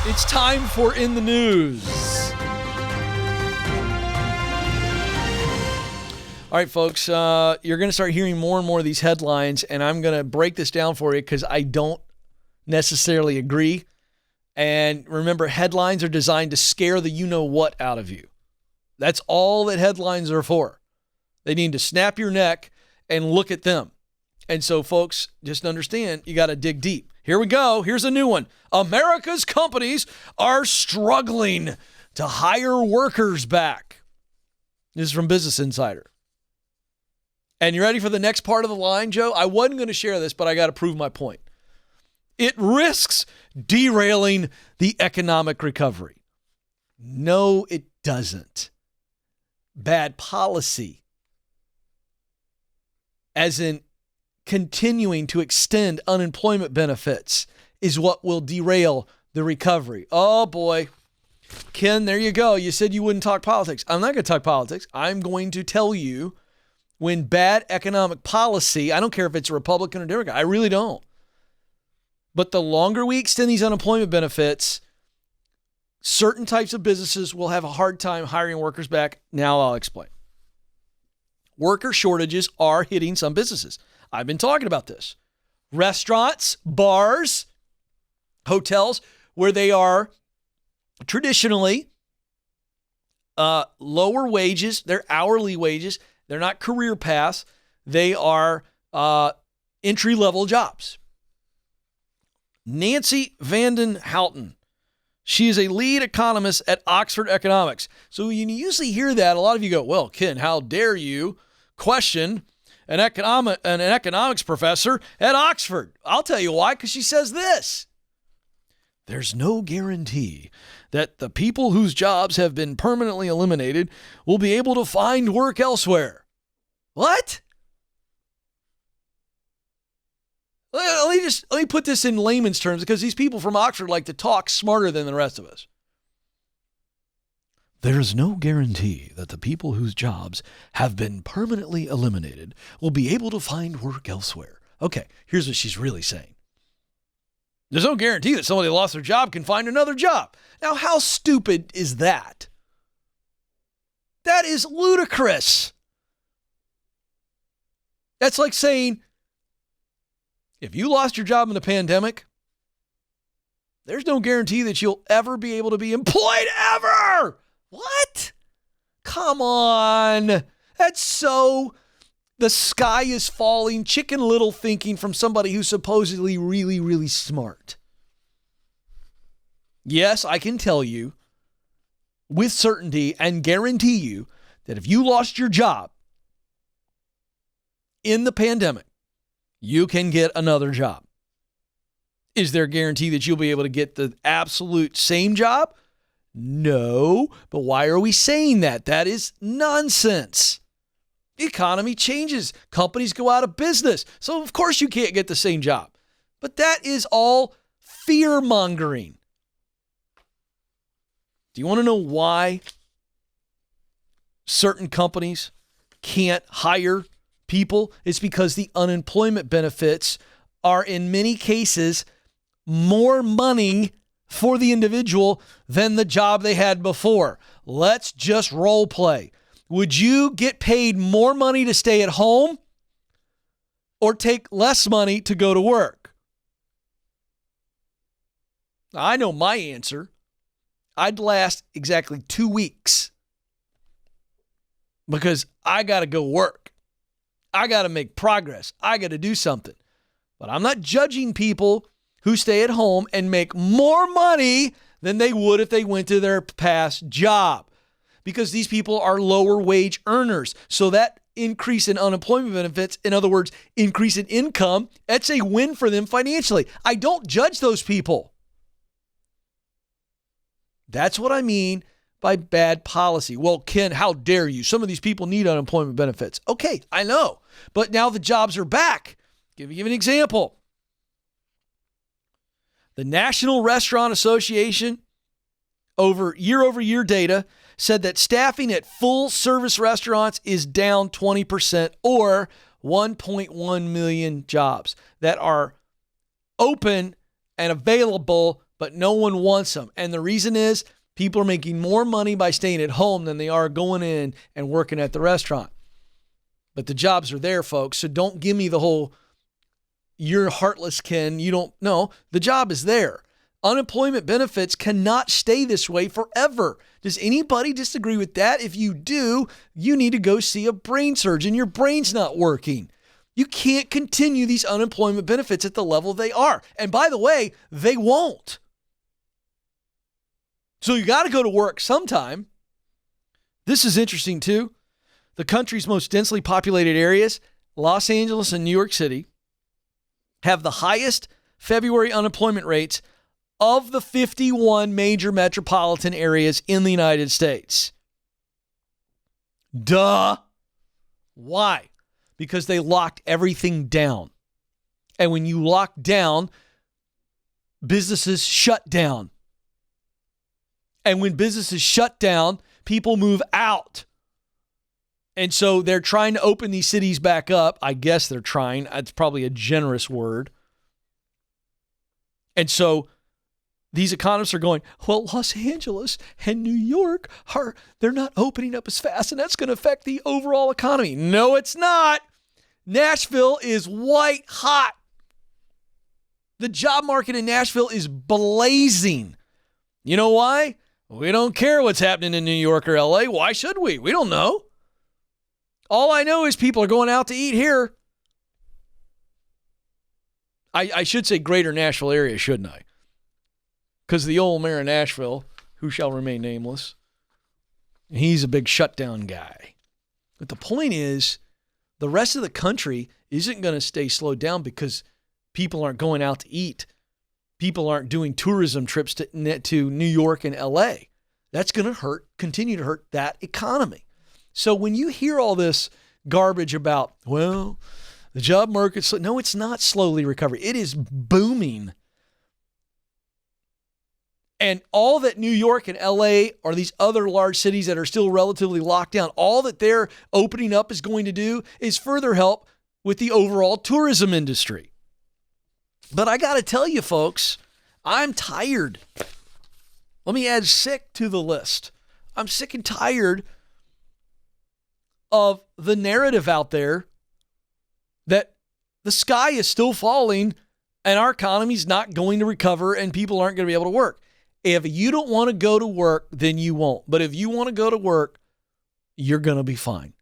It's time for In the News. All right, folks, you're going to start hearing more and more of these headlines, and I'm going to break this down for you because I don't necessarily agree. And remember, headlines are designed to scare the you-know-what out of you. That's all that headlines are for. They need to snap your neck and look at them. And so, folks, just understand, you got to dig deep. Here we go. Here's a new one. America's companies are struggling to hire workers back. This is from Business Insider. And you ready for the next part of the line, Joe? I wasn't going to share this, but I got to prove my point. It risks derailing the economic recovery. No, it doesn't. Bad policy, as in continuing to extend unemployment benefits, is what will derail the recovery. Oh, boy. Ken, there you go. You said you wouldn't talk politics. I'm not going to talk politics. I'm going to tell you when bad economic policy, I don't care if it's a Republican or Democrat, I really don't. But the longer we extend these unemployment benefits, certain types of businesses will have a hard time hiring workers back. Now I'll explain. Worker shortages are hitting some businesses. I've been talking about this. Restaurants, bars, hotels, where they are traditionally lower wages, they're hourly wages. They're not career paths. They are entry-level jobs. Nancy Vanden Houten, she is a lead economist at Oxford Economics. So you usually hear that. A lot of you go, well, Ken, how dare you question an economics professor at Oxford? I'll tell you why, because she says this. There's no guarantee that the people whose jobs have been permanently eliminated will be able to find work elsewhere. What? Let me put this in layman's terms, because these people from Oxford like to talk smarter than the rest of us. There's no guarantee that the people whose jobs have been permanently eliminated will be able to find work elsewhere. Okay, here's what she's really saying. There's no guarantee that somebody who lost their job can find another job. Now, how stupid is that? That is ludicrous. That's like saying, if you lost your job in the pandemic, there's no guarantee that you'll ever be able to be employed ever. What? Come on. That's so the sky is falling, Chicken Little thinking from somebody who's supposedly really, really smart. Yes, I can tell you with certainty and guarantee you that if you lost your job in the pandemic, you can get another job. Is there a guarantee that you'll be able to get the absolute same job? No, but why are we saying that? That is nonsense. The economy changes. Companies go out of business. So, of course, you can't get the same job. But that is all fear-mongering. Do you want to know why certain companies can't hire people? It's because the unemployment benefits are, in many cases, more money for the individual than the job they had before. Let's just role play. Would you get paid more money to stay at home or take less money to go to work? I know my answer. I'd last exactly 2 weeks because I got to go work. I got to make progress. I got to do something. But I'm not judging people who stay at home and make more money than they would if they went to their past job, because these people are lower wage earners. So that increase in unemployment benefits, in other words, increase in income, that's a win for them financially. I don't judge those people. That's what I mean by bad policy. Well, Ken, how dare you? Some of these people need unemployment benefits. Okay, I know. But now the jobs are back. Give you an example. The National Restaurant Association, over year data, said that staffing at full-service restaurants is down 20%, or 1.1 million jobs that are open and available but no one wants them. And the reason is people are making more money by staying at home than they are going in and working at the restaurant. But the jobs are there, folks. So don't give me the whole, you're heartless, Ken. You don't know. The job is there. Unemployment benefits cannot stay this way forever. Does anybody disagree with that? If you do, you need to go see a brain surgeon. Your brain's not working. You can't continue these unemployment benefits at the level they are. And by the way, they won't. So you got to go to work sometime. This is interesting too. The country's most densely populated areas, Los Angeles and New York City, have the highest February unemployment rates of the 51 major metropolitan areas in the United States. Duh. Why? Because they locked everything down. And when you lock down, businesses shut down. And when businesses shut down, people move out. And so they're trying to open these cities back up. I guess they're trying. It's probably a generous word. And so these economists are going, well, Los Angeles and New York they're not opening up as fast, and that's going to affect the overall economy. No, it's not. Nashville is white hot. The job market in Nashville is blazing. You know why? We don't care what's happening in New York or LA. Why should we? We don't know. All I know is people are going out to eat here. I should say greater Nashville area, shouldn't I? Because the old mayor of Nashville, who shall remain nameless, he's a big shutdown guy. But the point is, the rest of the country isn't going to stay slowed down because people aren't going out to eat. People aren't doing tourism trips to New York and LA. That's going to continue to hurt that economy. So when you hear all this garbage about, well, the job market's, no, it's not slowly recovering. It is booming. And all that New York and LA or these other large cities that are still relatively locked down, all that they're opening up is going to do is further help with the overall tourism industry. But I got to tell you, folks, I'm tired. Let me add sick to the list. I'm sick and tired of the narrative out there that the sky is still falling and our economy's not going to recover and people aren't going to be able to work. If you don't want to go to work, then you won't. But if you want to go to work, you're going to be fine.